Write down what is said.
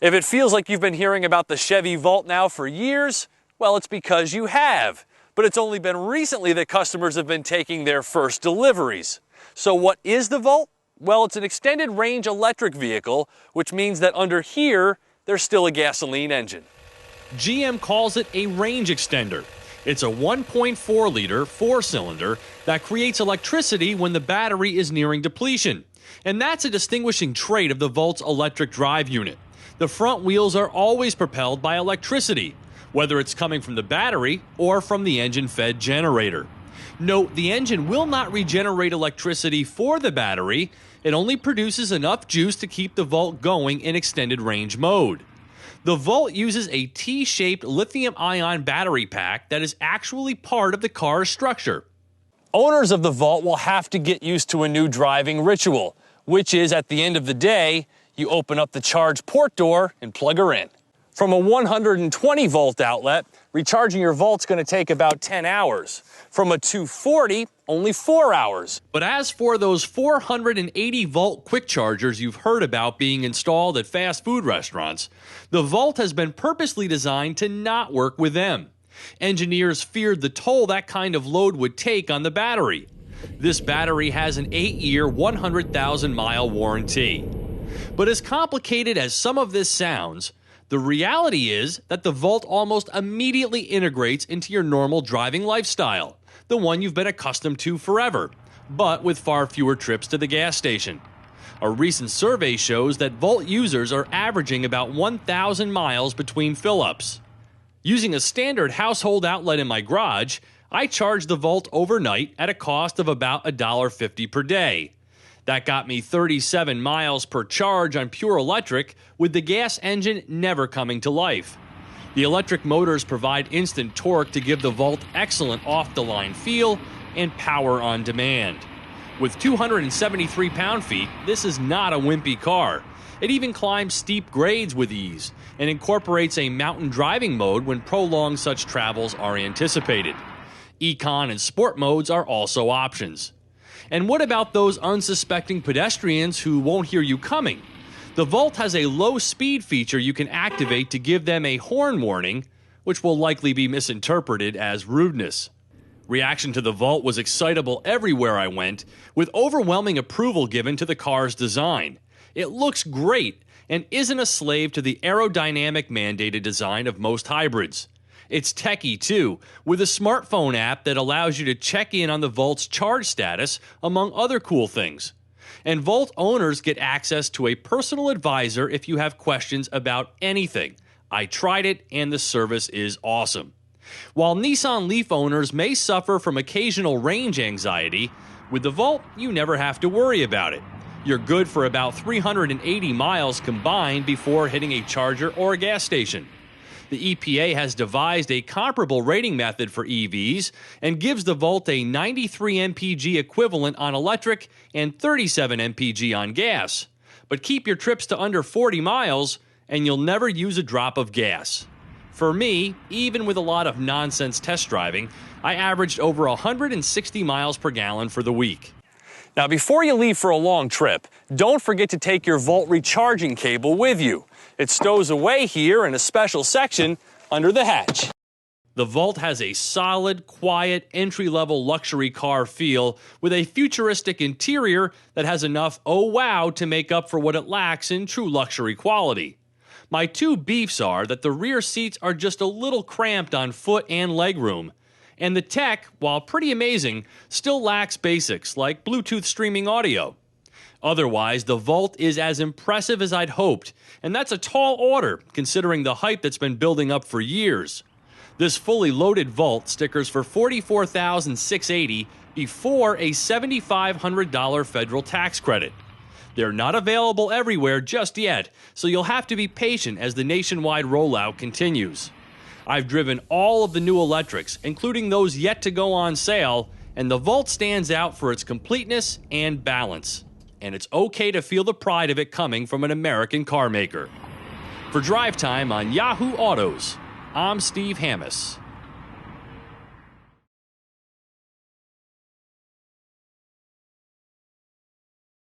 If it feels like you've been hearing about the Chevy Volt now for years, well, it's because you have. But it's only been recently that customers have been taking their first deliveries. So what is the Volt? Well, it's an extended range electric vehicle, which means that under here, there's still a gasoline engine. GM calls it a range extender. It's a 1.4-liter four-cylinder that creates electricity when the battery is nearing depletion. And that's a distinguishing trait of the Volt's electric drive unit. The front wheels are always propelled by electricity, whether it's coming from the battery or from the engine-fed generator. Note, the engine will not regenerate electricity for the battery. It only produces enough juice to keep the Volt going in extended range mode. The Volt uses a T-shaped lithium-ion battery pack that is actually part of the car's structure. Owners of the Volt will have to get used to a new driving ritual, which is, at the end of the day, you open up the charge port door and plug her in. From a 120-volt outlet, recharging your Volt's going to take about 10 hours. From a 240, only 4 hours. But as for those 480-volt quick chargers you've heard about being installed at fast food restaurants, the Volt has been purposely designed to not work with them. Engineers feared the toll that kind of load would take on the battery. This battery has an 8-year, 100,000-mile warranty. But as complicated as some of this sounds, the reality is that the Volt almost immediately integrates into your normal driving lifestyle, the one you've been accustomed to forever, but with far fewer trips to the gas station. A recent survey shows that Volt users are averaging about 1,000 miles between fill-ups. Using a standard household outlet in my garage, I charge the Volt overnight at a cost of about $1.50 per day. That got me 37 miles per charge on pure electric, with the gas engine never coming to life. The electric motors provide instant torque to give the Volt excellent off-the-line feel and power on demand. With 273 pound-feet, this is not a wimpy car. It even climbs steep grades with ease and incorporates a mountain driving mode when prolonged such travels are anticipated. Econ and Sport modes are also options. And what about those unsuspecting pedestrians who won't hear you coming? The Volt has a low speed feature you can activate to give them a horn warning, which will likely be misinterpreted as rudeness. Reaction to the Volt was excitable everywhere I went, with overwhelming approval given to the car's design. It looks great and isn't a slave to the aerodynamic mandated design of most hybrids. It's techie too, with a smartphone app that allows you to check in on the Volt's charge status, among other cool things. And Volt owners get access to a personal advisor if you have questions about anything. I tried it and the service is awesome. While Nissan Leaf owners may suffer from occasional range anxiety, with the Volt you never have to worry about it. You're good for about 380 miles combined before hitting a charger or a gas station. The EPA has devised a comparable rating method for EVs and gives the Volt a 93 mpg equivalent on electric and 37 mpg on gas. But keep your trips to under 40 miles and you'll never use a drop of gas. For me, even with a lot of nonsense test driving, I averaged over 160 miles per gallon for the week. Now, before you leave for a long trip, don't forget to take your Volt recharging cable with you. It stows away here in a special section under the hatch. The Volt has a solid, quiet, entry-level luxury car feel with a futuristic interior that has enough oh wow to make up for what it lacks in true luxury quality. My two beefs are that the rear seats are just a little cramped on foot and legroom, and the tech, while pretty amazing, still lacks basics like Bluetooth streaming audio. Otherwise, the Volt is as impressive as I'd hoped, and that's a tall order considering the hype that's been building up for years. This fully loaded Volt stickers for $44,680 before a $7,500 federal tax credit. They're not available everywhere just yet, so you'll have to be patient as the nationwide rollout continues. I've driven all of the new electrics, including those yet to go on sale, and the Volt stands out for its completeness and balance. And it's okay to feel the pride of it coming from an American car maker. For Drive Time on Yahoo Autos, I'm Steve Hammis.